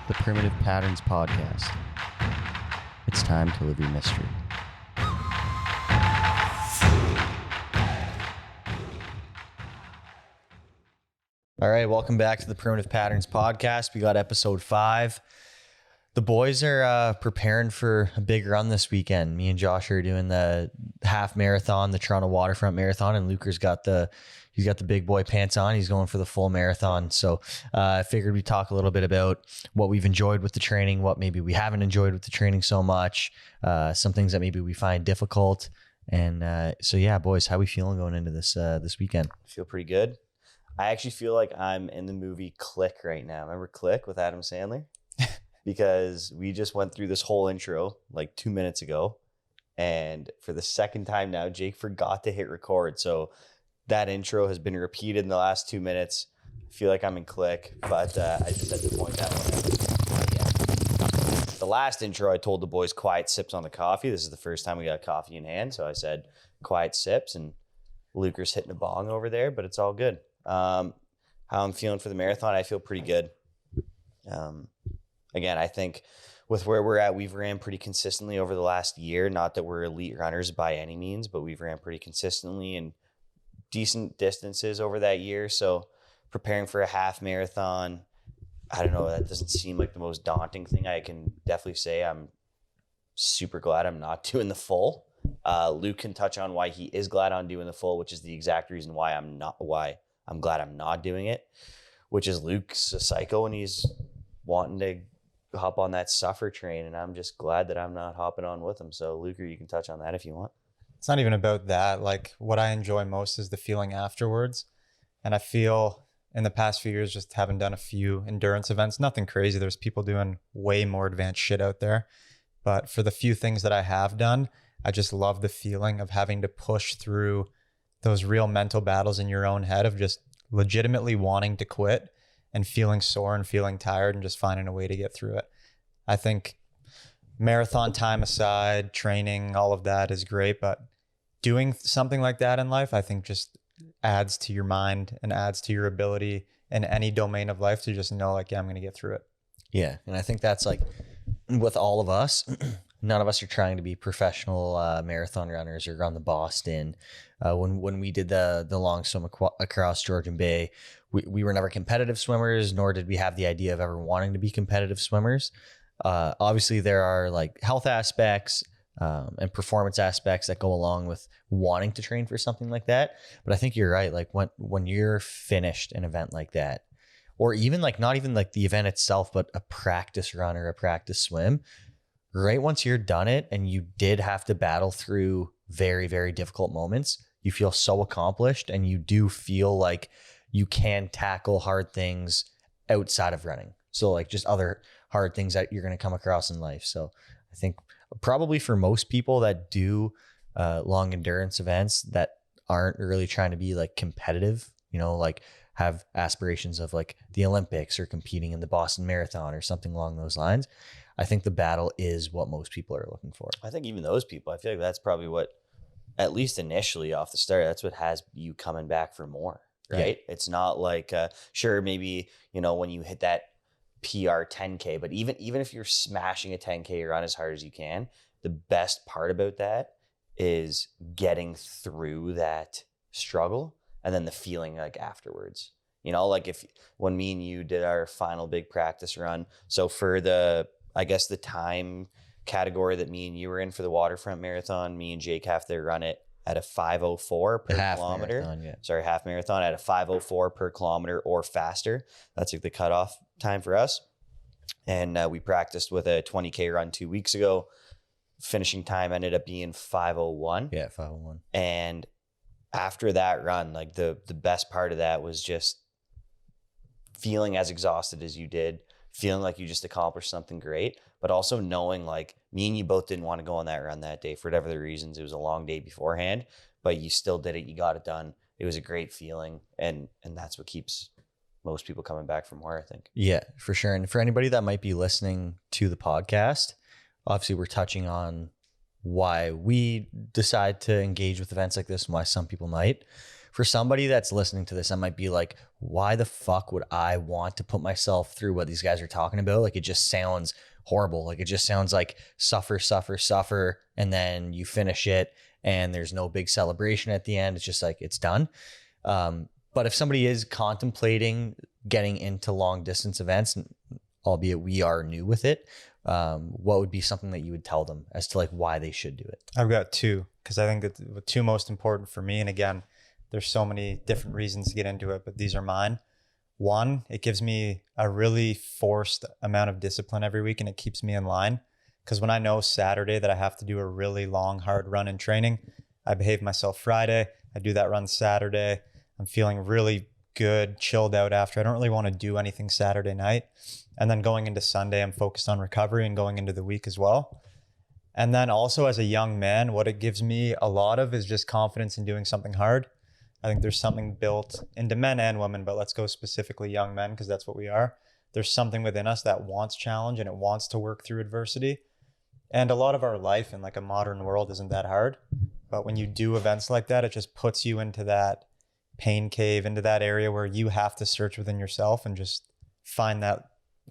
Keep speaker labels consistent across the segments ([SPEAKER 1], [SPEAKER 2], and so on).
[SPEAKER 1] the Primitive Patterns Podcast. It's time to live your mystery. All right, welcome back to the Primitive Patterns Podcast. We got episode 5. The boys are preparing for a big run this weekend. Me and Josh are doing the half marathon, the Toronto Waterfront Marathon, and Luker's got the big boy pants on. He's going for the full marathon. So I figured we'd talk a little bit about what we've enjoyed with the training, what maybe we haven't enjoyed with the training so much, some things that maybe we find difficult. And so yeah, boys, how we feeling going into this weekend?
[SPEAKER 2] I feel pretty good. I actually feel like I'm in the movie Click right now. Remember Click with Adam Sandler? Because we just went through this whole intro like 2 minutes ago. And for the second time now, Jake forgot to hit record. So that intro has been repeated in the last 2 minutes. I feel like I'm in Click, but I just had to point that one out again. The last intro, I told the boys quiet sips on the coffee. This is the first time we got coffee in hand. So I said quiet sips, and Luker's hitting a bong over there, but it's all good. How I'm feeling for the marathon, I feel pretty good. Again, I think with where we're at, we've ran pretty consistently over the last year. Not that we're elite runners by any means, but we've ran pretty consistently and decent distances over that year. So preparing for a half marathon, I don't know, that doesn't seem like the most daunting thing. I can definitely say I'm super glad I'm not doing the full. Luke can touch on why he is glad on doing the full, which is the exact reason why I'm glad I'm not doing it, which is Luke's a psycho and he's wanting to hop on that suffer train, and I'm just glad that I'm not hopping on with him. So Luker, you can touch on that if you want.
[SPEAKER 3] It's not even about that. Like, what I enjoy most is the feeling afterwards. And I feel in the past few years, just having done a few endurance events, nothing crazy. There's people doing way more advanced shit out there. But for the few things that I have done, I just love the feeling of having to push through those real mental battles in your own head of just legitimately wanting to quit and feeling sore and feeling tired and just finding a way to get through it. I think marathon time aside, training, all of that is great, but doing something like that in life, I think just adds to your mind and adds to your ability in any domain of life to just know like, yeah, I'm going to get through it.
[SPEAKER 1] Yeah, and I think that's like with all of us, none of us are trying to be professional marathon runners or run the Boston. When we did the long swim across Georgian Bay, we were never competitive swimmers, nor did we have the idea of ever wanting to be competitive swimmers. Obviously, there are like health aspects and performance aspects that go along with wanting to train for something like that. But I think you're right. Like when you're finished an event like that, or even like not even like the event itself, but a practice run or a practice swim, right once you're done it and you did have to battle through very, very difficult moments, you feel so accomplished and you do feel like you can tackle hard things outside of running. So like just other hard things that you're going to come across in life. So I think probably for most people that do long endurance events that aren't really trying to be like competitive, you know, like have aspirations of like the Olympics or competing in the Boston Marathon or something along those lines, I think the battle is what most people are looking for.
[SPEAKER 2] I think even those people, I feel like that's probably what, at least initially off the start, that's what has you coming back for more, right? Yeah. It's not like, sure, maybe, you know, when you hit that PR 10K, but even if you're smashing a 10K run as hard as you can, the best part about that is getting through that struggle and then the feeling like afterwards. You know, like when me and you did our final big practice run, so for the time category that me and you were in for the Waterfront Marathon, me and Jake have to run it at a 5:04 per kilometer. Half marathon at a 5:04 per kilometer or faster. That's like the cutoff time for us. And we practiced with a 20K run 2 weeks ago. Finishing time ended up being 5:01.
[SPEAKER 1] Yeah, 5:01.
[SPEAKER 2] And after that run, like the best part of that was just feeling as exhausted as you did, feeling like you just accomplished something great, but also knowing like me and you both didn't want to go on that run that day for whatever the reasons. It was a long day beforehand, but you still did it. You got it done. It was a great feeling. And that's what keeps most people coming back for more, I think.
[SPEAKER 1] Yeah, for sure. And for anybody that might be listening to the podcast, obviously we're touching on why we decide to engage with events like this and why some people might. for somebody that's listening to this, I might be like, why the fuck would I want to put myself through what these guys are talking about? Like, it just sounds horrible. Like, it just sounds like suffer, suffer, suffer. And then you finish it and there's no big celebration at the end. It's just like, it's done. But if somebody is contemplating getting into long distance events, albeit we are new with it, what would be something that you would tell them as to like why they should do it?
[SPEAKER 3] I've got two, because I think that the two most important for me, and again, there's so many different reasons to get into it, but these are mine. One, it gives me a really forced amount of discipline every week, and it keeps me in line. Because when I know Saturday that I have to do a really long, hard run in training, I behave myself Friday. I do that run Saturday. I'm feeling really good, chilled out after. I don't really want to do anything Saturday night. And then going into Sunday, I'm focused on recovery and going into the week as well. And then also as a young man, what it gives me a lot of is just confidence in doing something hard. I think there's something built into men and women, but let's go specifically young men because that's what we are. There's something within us that wants challenge and it wants to work through adversity. And a lot of our life in like a modern world isn't that hard. But when you do events like that, it just puts you into that pain cave, into that area where you have to search within yourself and just find that,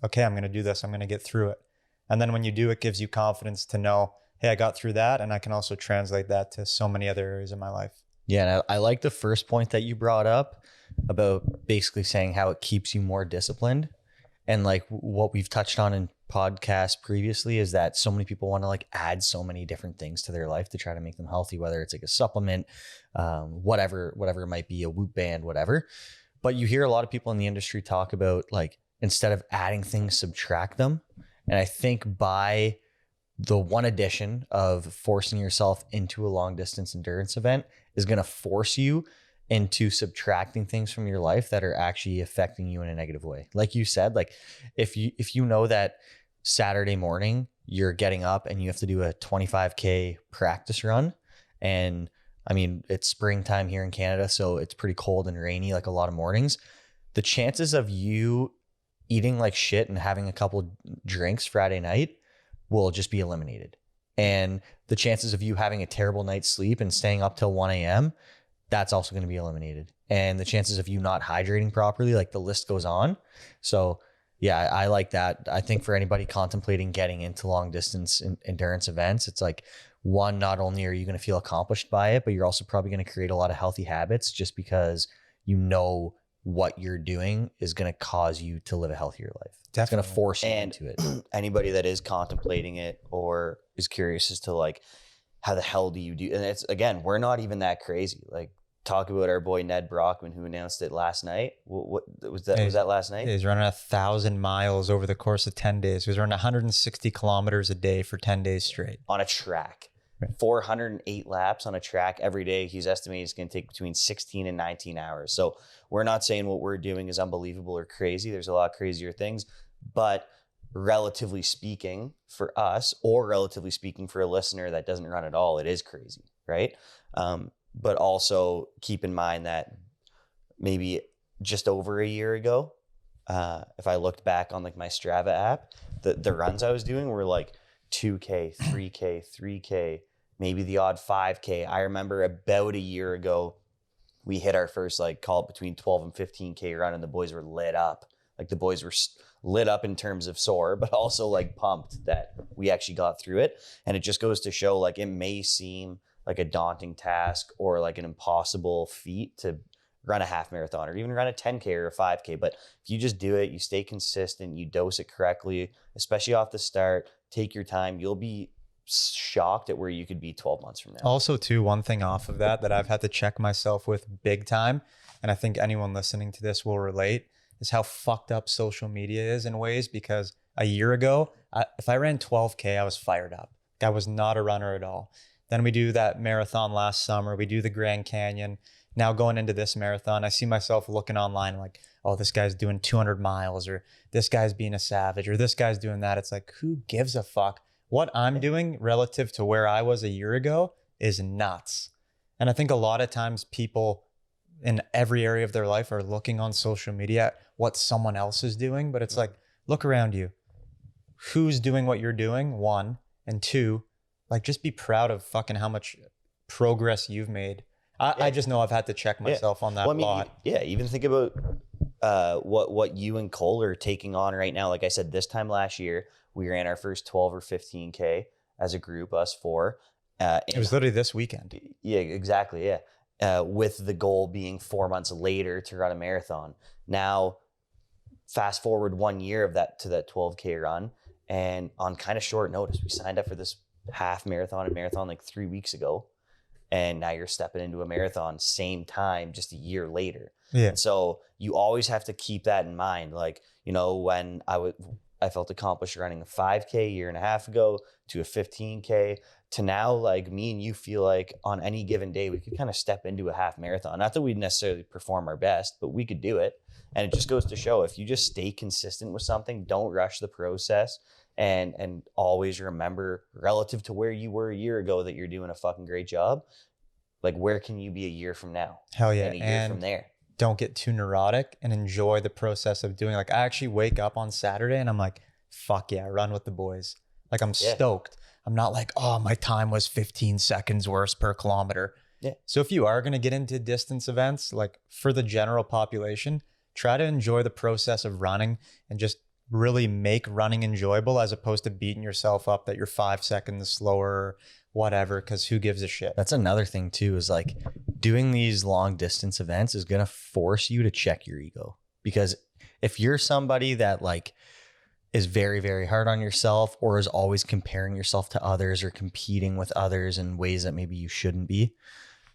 [SPEAKER 3] okay, I'm going to do this. I'm going to get through it. And then when you do, it gives you confidence to know, hey, I got through that. And I can also translate that to so many other areas of my life.
[SPEAKER 1] Yeah. And I like the first point that you brought up about basically saying how it keeps you more disciplined. And like what we've touched on in podcasts previously is that so many people want to like add so many different things to their life to try to make them healthy, whether it's like a supplement, whatever it might be, a Whoop band, whatever. But you hear a lot of people in the industry talk about like, instead of adding things, subtract them. And I think by the one addition of forcing yourself into a long distance endurance event is going to force you into subtracting things from your life that are actually affecting you in a negative way. Like you said, like if you know that Saturday morning you're getting up and you have to do a 25K practice run, and I mean, it's springtime here in Canada, so it's pretty cold and rainy like a lot of mornings. The chances of you eating like shit and having a couple drinks Friday night will just be eliminated. And the chances of you having a terrible night's sleep and staying up till 1 a.m., that's also going to be eliminated. And the chances of you not hydrating properly, like the list goes on. So yeah, I like that. I think for anybody contemplating getting into long distance endurance events, it's like, one, not only are you going to feel accomplished by it, but you're also probably going to create a lot of healthy habits just because you know what you're doing is going to cause you to live a healthier life.
[SPEAKER 3] Definitely.
[SPEAKER 1] It's going to force you into it.
[SPEAKER 2] Anybody that is contemplating it or is curious as to like, how the hell do you do? And it's, again, we're not even that crazy. Like, talk about our boy Ned Brockman, who announced it last night. What was that? Was that last night?
[SPEAKER 3] He's running 1,000 miles over the course of 10 days. He was running 160 kilometers a day for 10 days straight.
[SPEAKER 2] On a track.
[SPEAKER 3] Right.
[SPEAKER 2] 408 laps on a track every day. He's estimating it's going to take between 16 and 19 hours. So we're not saying what we're doing is unbelievable or crazy. There's a lot crazier things. But relatively speaking for us, or relatively speaking for a listener that doesn't run at all, it is crazy, right? But also keep in mind that maybe just over a year ago, if I looked back on like my Strava app, the runs I was doing were like 2K, 3K, 3K, maybe the odd 5K. I remember about a year ago, we hit our first, like, call it between 12 and 15K run, and the boys were lit up. Like, the boys were lit up in terms of sore, but also like pumped that we actually got through it. And it just goes to show, like, it may seem like a daunting task or like an impossible feat to run a half marathon or even run a 10K or a 5K. But if you just do it, you stay consistent, you dose it correctly, especially off the start, take your time, you'll be shocked at where you could be 12 months from now.
[SPEAKER 3] Also, too, one thing off of that I've had to check myself with big time, and I think anyone listening to this will relate, is how fucked up social media is in ways. Because a year ago, if I ran 12K, I was fired up. I was not a runner at all. Then we do that marathon last summer. We do the Grand Canyon. Now going into this marathon, I see myself looking online like, oh, this guy's doing 200 miles, or this guy's being a savage, or this guy's doing that. It's like, who gives a fuck? What I'm doing relative to where I was a year ago is nuts. And I think a lot of times people in every area of their life are looking on social media at what someone else is doing. But it's like, look around you. Who's doing what you're doing? One. And two, like, just be proud of fucking how much progress you've made. I just know I've had to check myself on that
[SPEAKER 2] Well, I mean,
[SPEAKER 3] lot.
[SPEAKER 2] even think about what you and Cole are taking on right now. Like I said, this time last year, we ran our first 12 or 15K as a group, us four.
[SPEAKER 3] It was literally this weekend.
[SPEAKER 2] Yeah, exactly. Yeah. With the goal being 4 months later to run a marathon. Now, fast forward 1 year of that to that 12K run. And on kind of short notice, we signed up for this half marathon and marathon like 3 weeks ago. And now you're stepping into a marathon same time, just a year later.
[SPEAKER 3] Yeah.
[SPEAKER 2] And so you always have to keep that in mind. Like, you know, when I felt accomplished running a 5K a year and a half ago to a 15K to now, like me and you feel like on any given day, we could kind of step into a half marathon. Not that we'd necessarily perform our best, but we could do it. And it just goes to show if you just stay consistent with something, don't rush the process, and always remember relative to where you were a year ago that you're doing a fucking great job. Like, where can you be a year from now?
[SPEAKER 3] Hell yeah.
[SPEAKER 2] And a year from there.
[SPEAKER 3] Don't get too neurotic and enjoy the process of doing. Like, I actually wake up on Saturday and I'm like, fuck yeah, run with the boys. Like, I'm stoked. I'm not like, oh, my time was 15 seconds worse per kilometer.
[SPEAKER 2] Yeah.
[SPEAKER 3] So if you are going to get into distance events, like for the general population, try to enjoy the process of running and just really make running enjoyable as opposed to beating yourself up that you're 5 seconds slower or whatever, because who gives a shit?
[SPEAKER 1] That's another thing too, is like doing these long distance events is going to force you to check your ego. Because if you're somebody that like is very, very hard on yourself or is always comparing yourself to others or competing with others in ways that maybe you shouldn't be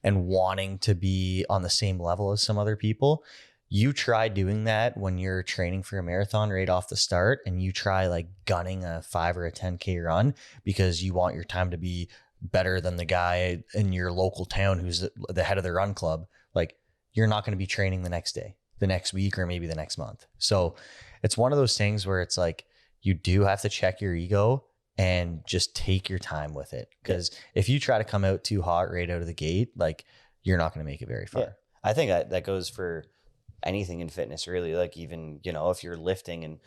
[SPEAKER 1] and wanting to be on the same level as some other people, you try doing that when you're training for a marathon right off the start, and you try like gunning a 5 or a 10K run because you want your time to be better than the guy in your local town who's the head of the run club. Like, you're not going to be training the next day, the next week, or maybe the next month. So it's one of those things where it's like, you do have to check your ego and just take your time with it. Because if you try to come out too hot right out of the gate, like, you're not going to make it very far.
[SPEAKER 2] Yeah. I think that goes for anything in fitness, really. Like, even, you know, if you're lifting and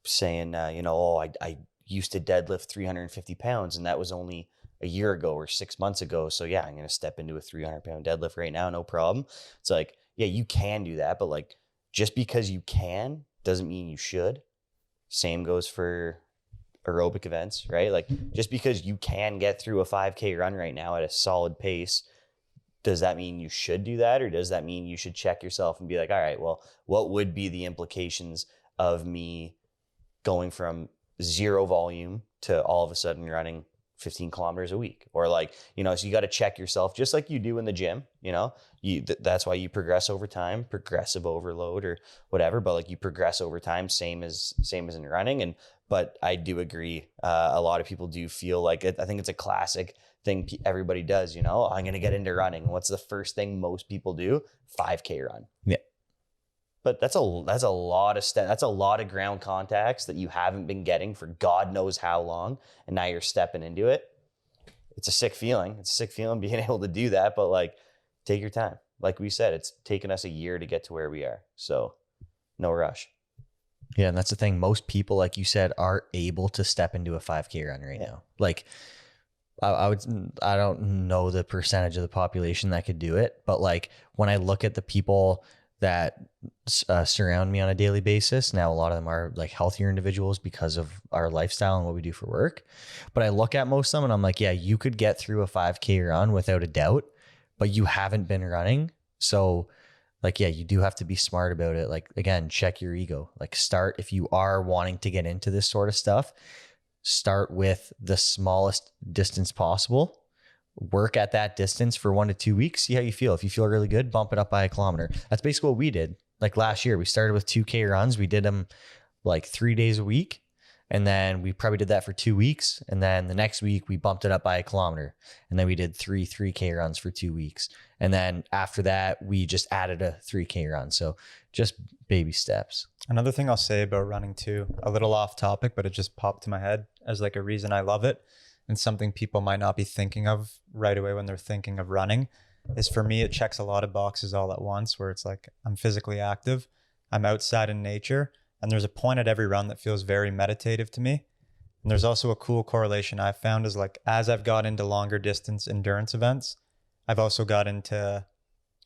[SPEAKER 2] saying, you know, oh, I used to deadlift 350 pounds and that was only a year ago or 6 months ago. So yeah, I'm going to step into a 300-pound deadlift right now. No problem. It's like, yeah, you can do that. But like, just because you can doesn't mean you should. Same goes for aerobic events, right? Like, just because you can get through a 5K run right now at a solid pace, does that mean you should do that? Or does that mean you should check yourself and be like, all right, well, what would be the implications of me going from zero volume to all of a sudden running 15 kilometers a week? Or like, you know, so you got to check yourself just like you do in the gym, you know, that's why you progress over time, progressive overload or whatever, but like you progress over time, same as in running. But I do agree. A lot of people do feel like I think it's a classic thing everybody does, you know, I'm going to get into running. What's the first thing most people do? 5K run.
[SPEAKER 1] Yeah.
[SPEAKER 2] But that's a lot of that's a lot of ground contacts that you haven't been getting for God knows how long, and now you're stepping into it. It's a sick feeling. It's a sick feeling being able to do that, but like, take your time. Like we said, it's taken us a year to get to where we are. So no rush.
[SPEAKER 1] Yeah, and that's the thing. Most people, like you said, are able to step into a 5K run right now. Like, I don't know the percentage of the population that could do it, but like when I look at the people that surround me on a daily basis, now a lot of them are like healthier individuals because of our lifestyle and what we do for work. But I look at most of them and I'm like, yeah, you could get through a 5K run without a doubt, but you haven't been running. So like, yeah, you do have to be smart about it. Like, again, check your ego. Like, start, if you are wanting to get into this sort of stuff, start with the smallest distance possible. Work at that distance for 1 to 2 weeks. See how you feel. If you feel really good, bump it up by a kilometer. That's basically what we did. Like last year, we started with 2K runs. We did them like 3 days a week. And then we probably did that for 2 weeks. And then the next week we bumped it up by a kilometer. And then we did 3K runs for 2 weeks. And then after that, we just added a 3K run. So just baby steps.
[SPEAKER 3] Another thing I'll say about running too, a little off topic, but it just popped to my head as like a reason I love it, and something people might not be thinking of right away when they're thinking of running, is for me, it checks a lot of boxes all at once, where it's like, I'm physically active, I'm outside in nature, and there's a point at every run that feels very meditative to me. And there's also a cool correlation I've found is like, as I've got into longer distance endurance events, I've also got into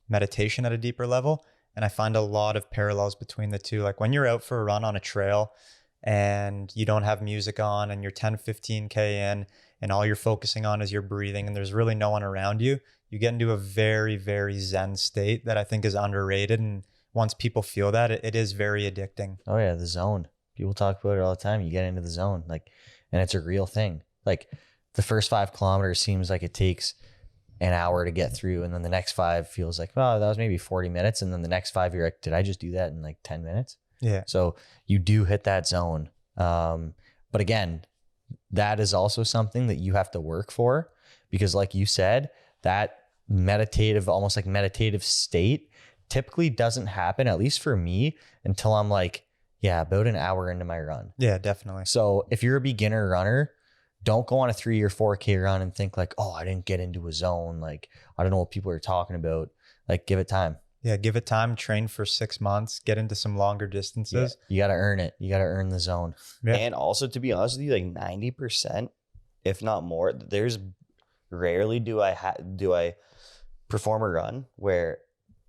[SPEAKER 3] meditation at a deeper level. And I find a lot of parallels between the two. Like when you're out for a run on a trail and you don't have music on and you're 10, 15K in and all you're focusing on is your breathing and there's really no one around you, you get into a very, very zen state that I think is underrated. And once people feel that, it is very addicting.
[SPEAKER 1] Oh yeah, the zone. People talk about it all the time. You get into the zone, like, and it's a real thing. Like the first 5 kilometers seems like it takes an hour to get through, and then the next 5 feels like, oh, that was maybe 40 minutes, and then the next 5 you're like, did I just do that in like 10 minutes?
[SPEAKER 3] Yeah.
[SPEAKER 1] So you do hit that zone. But again, that is also something that you have to work for, because like you said, that meditative, almost like meditative state typically doesn't happen, at least for me, until I'm like, yeah, about an hour into my run.
[SPEAKER 3] Yeah, definitely.
[SPEAKER 1] So if you're a beginner runner, don't go on a 3 or 4K run and think like, oh, I didn't get into a zone. Like, I don't know what people are talking about. Like, give it time.
[SPEAKER 3] Yeah, give it time, train for 6 months, get into some longer distances.
[SPEAKER 1] Yeah, you got to earn it. You got to earn the zone.
[SPEAKER 3] Yeah.
[SPEAKER 2] And also, to be honest with you, like 90%, if not more, there's rarely do I perform a run where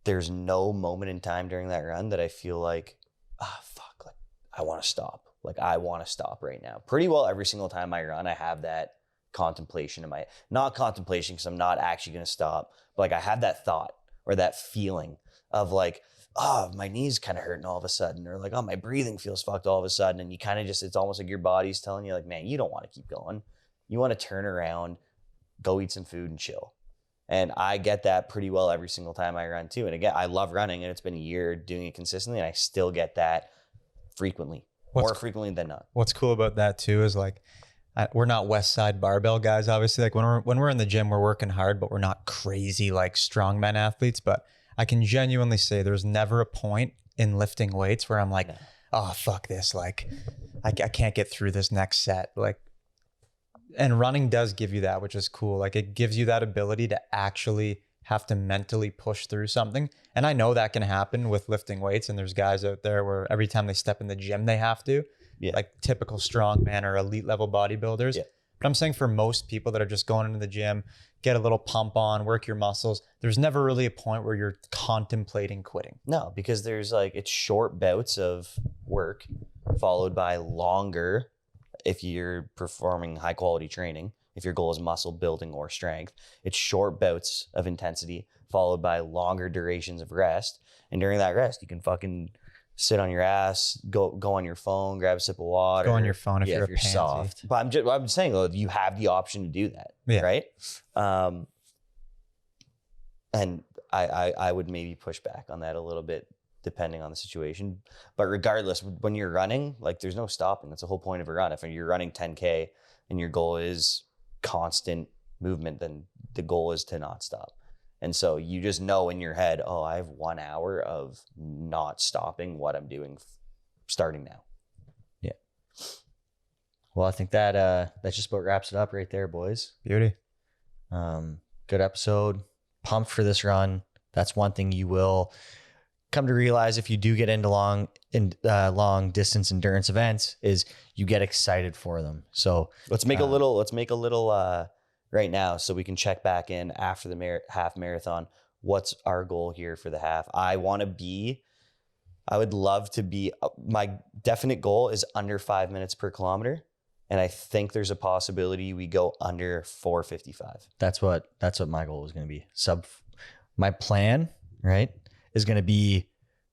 [SPEAKER 2] there's no moment in time during that run that I feel like, fuck, like I want to stop. Like I want to stop right now. Pretty well every single time I run, I have that contemplation in my, not contemplation because I'm not actually going to stop, but like I have that thought or that feeling of like, oh, my knees kind of hurting all of a sudden, or like, oh, my breathing feels fucked all of a sudden. And you kind of just, it's almost like your body's telling you like, man, you don't want to keep going. You want to turn around, go eat some food and chill. And I get that pretty well every single time I run too. And again, I love running and it's been a year doing it consistently and I still get that frequently, more frequently than not.
[SPEAKER 3] What's cool about that too is like, we're not West Side barbell guys, obviously. Like when we're in the gym, we're working hard, but we're not crazy like strongman athletes. But I can genuinely say there's never a point in lifting weights where I'm like, oh, fuck this. Like I can't get through this next set. Like, and running does give you that, which is cool. Like it gives you that ability to actually have to mentally push through something. And I know that can happen with lifting weights. And there's guys out there where every time they step in the gym, they have to. Yeah. Like typical strongman or elite level bodybuilders. Yeah. But I'm saying for most people that are just going into the gym, get a little pump on, work your muscles, there's never really a point where you're contemplating quitting.
[SPEAKER 2] No, because there's like, it's short bouts of work followed by longer, if you're performing high quality training, if your goal is muscle building or strength, it's short bouts of intensity followed by longer durations of rest. And during that rest, you can fucking sit on your ass, go on your phone, grab a sip of water.
[SPEAKER 3] Go on your phone if you're
[SPEAKER 2] soft. But I'm saying though, you have the option to do that, right? And I would maybe push back on that a little bit depending on the situation. But regardless, when you're running, like there's no stopping. That's the whole point of a run. If you're running 10K and your goal is constant movement, then the goal is to not stop. And so you just know in your head, oh, I have 1 hour of not stopping what I'm doing starting now.
[SPEAKER 1] Yeah. Well, I think that just about wraps it up right there, boys.
[SPEAKER 3] Beauty.
[SPEAKER 1] Good episode. Pumped for this run. That's one thing you will come to realize if you do get into long distance endurance events is you get excited for them. So
[SPEAKER 2] let's make a little right now so we can check back in after the half marathon. What's our goal here for the half? I would love to be, my definite goal is under 5 minutes per kilometer. And I think there's a possibility we go under 4:55.
[SPEAKER 1] That's what my goal is going to be. My plan, right, is going to be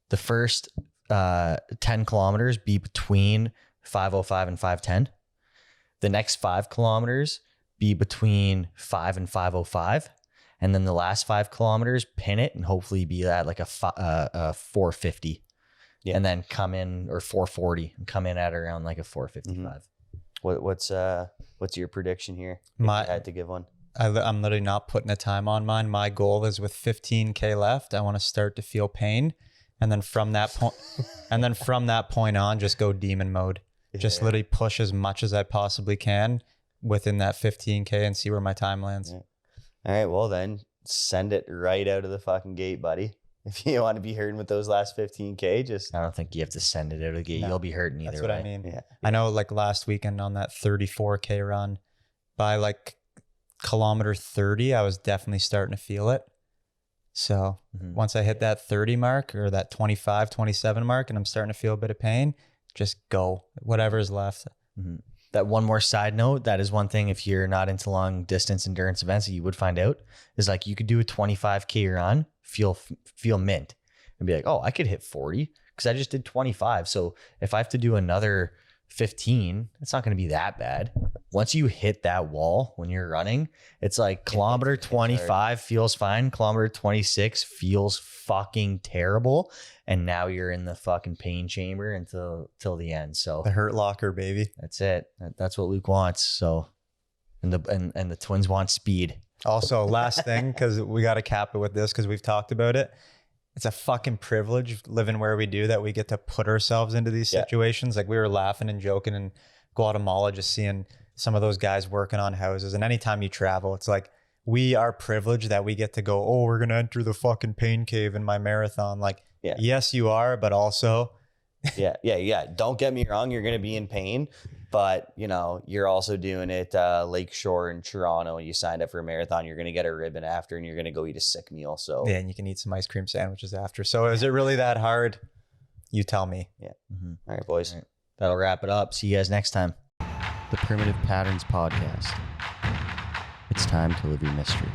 [SPEAKER 1] the first 10 kilometers be between 5:05 and 5:10. The next 5 kilometers be between 5 and 5:05. And then the last 5 kilometers, pin it and hopefully be at like a 4:50. Yeah. And then come in, or 4:40, and come in at around like a 4:55. Mm-hmm.
[SPEAKER 2] What's your prediction here? If you had to give one.
[SPEAKER 3] I'm literally not putting a time on mine. My goal is with 15K left, I want to start to feel pain. And then from that point, on, just go demon mode. Just literally push as much as I possibly can within that 15K and see where my time lands.
[SPEAKER 2] Yeah. All right. Well, then send it right out of the fucking gate, buddy. If you want to be hurting with those last 15K,
[SPEAKER 1] I don't think you have to send it out of the gate. No, you'll be hurting either way.
[SPEAKER 3] That's what I mean. Yeah. I know like last weekend on that 34K run, by like kilometer 30, I was definitely starting to feel it. So once I hit that 30 mark or that 25, 27 mark, and I'm starting to feel a bit of pain, just go whatever's left.
[SPEAKER 1] That one more side note, that is one thing, if you're not into long distance endurance events, that you would find out is like you could do a 25K run, feel mint and be like, oh, I could hit 40 because I just did 25. So if I have to do another 15, it's not going to be that bad. Once you hit that wall when you're running, it's like kilometer 25 feels fine. Kilometer 26 feels fucking terrible. And now you're in the fucking pain chamber until the end. So
[SPEAKER 3] The hurt locker, baby.
[SPEAKER 1] that's it. That's what Luke wants. So, and the twins want speed.
[SPEAKER 3] Also, last thing, because we got to cap it with this because we've talked about it. It's a fucking privilege living where we do that we get to put ourselves into these situations. Like we were laughing and joking in Guatemala, just seeing some of those guys working on houses. And anytime you travel, it's like we are privileged that we get to go, oh, we're going to enter the fucking pain cave in my marathon. Like, yes, you are, but also.
[SPEAKER 2] Yeah. Don't get me wrong. You're going to be in pain, but you know, you're also doing it Lakeshore in Toronto. You signed up for a marathon. You're going to get a ribbon after, and you're going to go eat a sick meal. So
[SPEAKER 3] yeah, and you can eat some ice cream sandwiches after. So is it really that hard? You tell me.
[SPEAKER 2] Yeah. All right, boys.
[SPEAKER 1] All right. That'll wrap it up. See you guys next time.
[SPEAKER 2] The Primitive Patterns Podcast. It's time to live your mystery.